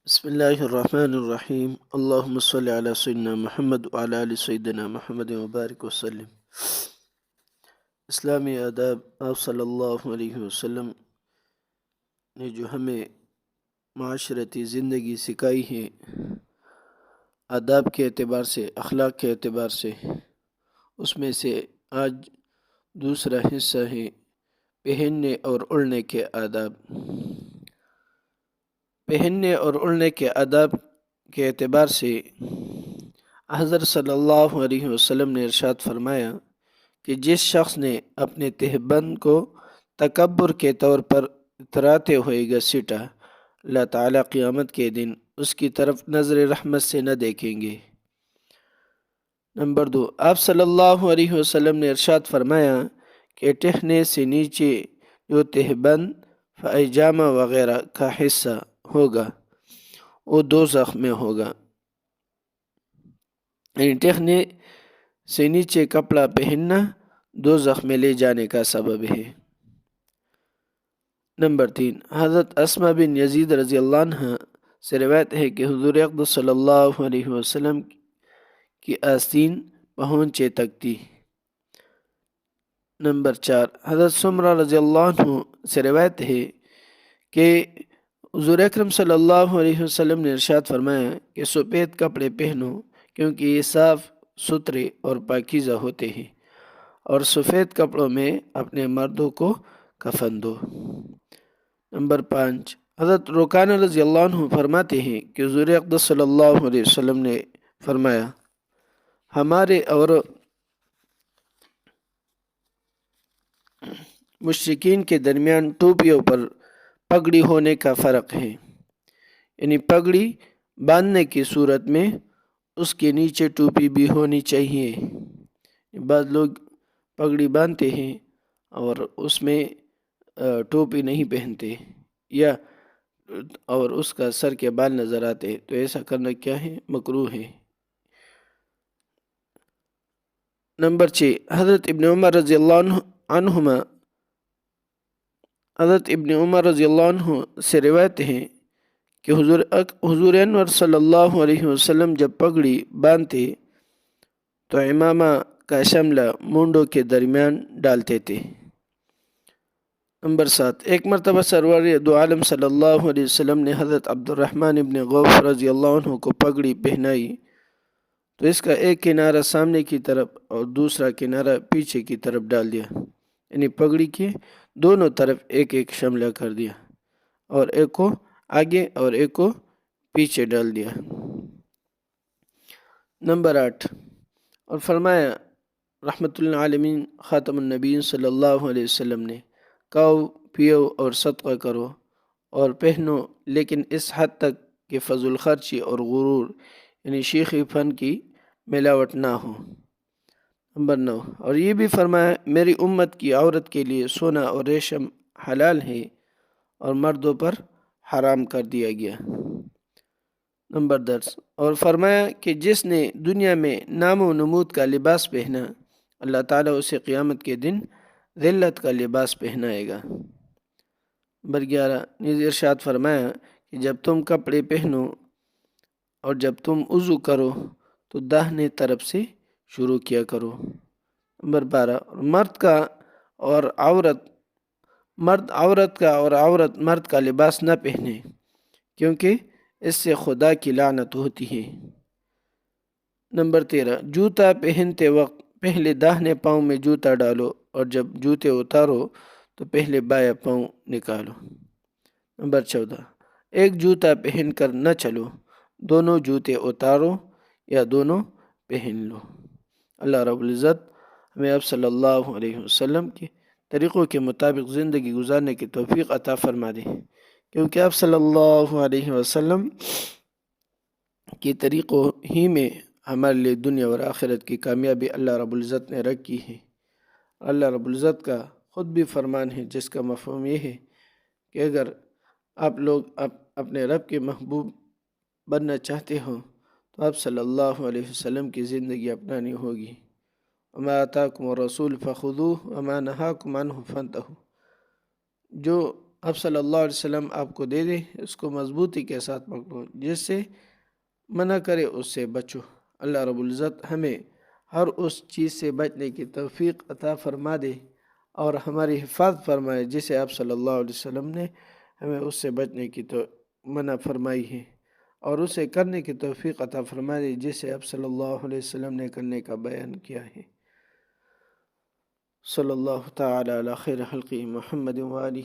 بسم الله الرحمن الرحیم اللهم صل علی سیدنا محمد وعلى آل سیدنا محمد وبارک وسلم۔ اسلامی آداب آپ صلی اللہ علیہ وسلم نے جو ہمیں معاشرتی زندگی سکھائی ہے، آداب کے اعتبار سے، اخلاق کے اعتبار سے، اس میں سے آج دوسرا حصہ ہے پہننے اور اڑنے کے آداب۔ پہننے اور اڑنے کے آداب کے اعتبار سے حضرت صلی اللہ علیہ وسلم نے ارشاد فرمایا کہ جس شخص نے اپنے تہبند کو تکبر کے طور پر اتراتے ہوئے گھسیٹا، اللہ تعالیٰ قیامت کے دن اس کی طرف نظر رحمت سے نہ دیکھیں گے۔ نمبر 2، آپ صلی اللہ علیہ وسلم نے ارشاد فرمایا کہ ٹہنے سے نیچے جو تہبند، پائجامہ وغیرہ کا حصہ ہوگا وہ دوزخ میں ہوگا، یعنی ٹہنے سے نیچے کپڑا پہننا دوزخ میں لے جانے کا سبب ہے۔ نمبر 3، حضرت اسماء بن یزید رضی اللہ عنہ سے روایت ہے کہ حضور اقدس صلی اللہ علیہ وسلم کی آستین پہنچے تک تھی۔ نمبر 4، حضرت سمرہ رضی اللہ عنہ سے روایت ہے کہ حضور اکرم صلی اللہ علیہ وسلم نے ارشاد فرمایا کہ سفید کپڑے پہنو کیونکہ یہ صاف ستھرے اور پاکیزہ ہوتے ہیں، اور سفید کپڑوں میں اپنے مردوں کو کفن دو۔ نمبر 5، حضرت رکانہ رضی اللہ عنہ فرماتے ہیں کہ حضور اقدس صلی اللہ علیہ وسلم نے فرمایا ہمارے اور مشرکین کے درمیان ٹوپیوں پر پگڑی ہونے کا فرق ہے، یعنی پگڑی باندھنے کی صورت میں اس کے نیچے ٹوپی بھی ہونی چاہیے۔ بعض لوگ پگڑی باندھتے ہیں اور اس میں ٹوپی نہیں پہنتے یا اور اس کا سر کے بال نظر آتے، تو ایسا کرنا کیا ہے؟ مکروہ ہے۔ نمبر 6، حضرت ابن عمر رضی اللہ عنہما حضرت ابن عمر رضی اللہ عنہ سے روایت ہے کہ حضور انور صلی اللہ علیہ وسلم جب پگڑی باندھتے تو امامہ کا شملہ مونڈوں کے درمیان ڈالتے تھے۔ نمبر 7، ایک مرتبہ سرور دو عالم صلی اللہ علیہ وسلم نے حضرت عبد الرحمن ابن غوف رضی اللہ عنہ کو پگڑی پہنائی تو اس کا ایک کنارہ سامنے کی طرف اور دوسرا کنارہ پیچھے کی طرف ڈال دیا، یعنی پگڑی کے دونوں طرف ایک ایک شملہ کر دیا اور ایک کو آگے اور ایک کو پیچھے ڈال دیا۔ نمبر 8، اور فرمایا رحمت اللہ عالمین خاتم النبیین صلی اللہ علیہ وسلم نے کھاؤ پیو اور صدقہ کرو اور پہنو، لیکن اس حد تک کہ فضل خرچی اور غرور یعنی شیخی فن کی ملاوٹ نہ ہو۔ نمبر 9، اور یہ بھی فرمایا میری امت کی عورت کے لیے سونا اور ریشم حلال ہے اور مردوں پر حرام کر دیا گیا۔ نمبر 10، اور فرمایا کہ جس نے دنیا میں نام و نمود کا لباس پہنا اللہ تعالیٰ اسے قیامت کے دن ذلت کا لباس پہنائے گا۔ نمبر 11، نیز ارشاد فرمایا کہ جب تم کپڑے پہنو اور جب تم وضو کرو تو داہنے طرف سے شروع کیا کرو۔ نمبر 12، مرد عورت کا لباس نہ پہنے کیونکہ اس سے خدا کی لعنت ہوتی ہے۔ نمبر 13، جوتا پہنتے وقت پہلے داہنے پاؤں میں جوتا ڈالو اور جب جوتے اتارو تو پہلے بایاں پاؤں نکالو۔ نمبر 14، ایک جوتا پہن کر نہ چلو، دونوں جوتے اتارو یا دونوں پہن لو۔ اللہ رب العزت ہمیں آپ صلی اللہ علیہ وسلم کے طریقوں کے مطابق زندگی گزارنے کی توفیق عطا فرما دے، کیونکہ آپ صلی اللہ علیہ وسلم کے طریقوں ہی میں ہمارے لیے دنیا اور آخرت کی کامیابی اللہ رب العزت نے رکھی ہے۔ اللہ رب العزت کا خود بھی فرمان ہے جس کا مفہوم یہ ہے کہ اگر آپ لوگ اپنے رب کے محبوب بننا چاہتے ہو تو آپ صلی اللہ علیہ وسلم کی زندگی اپنانی ہوگی۔ وما آتاکم الرسول فخذوہ وما نہاکم عنہ فانتہوا، جو آپ صلی اللہ علیہ وسلم آپ کو دے دے، اس کو مضبوطی کے ساتھ پکڑو، جس سے منع کرے اس سے بچو۔ اللہ رب العزت ہمیں ہر اس چیز سے بچنے کی توفیق عطا فرما دے اور ہماری حفاظت فرمائے جسے آپ صلی اللہ علیہ وسلم نے ہمیں اس سے بچنے کی تو منع فرمائی ہے، اور اسے کرنے کی توفیق عطا فرما دے جسے آپ صلی اللہ علیہ وسلم نے کرنے کا بیان کیا ہے۔ صلی اللہ تعالی علی خیر خلقہ محمد و آلہ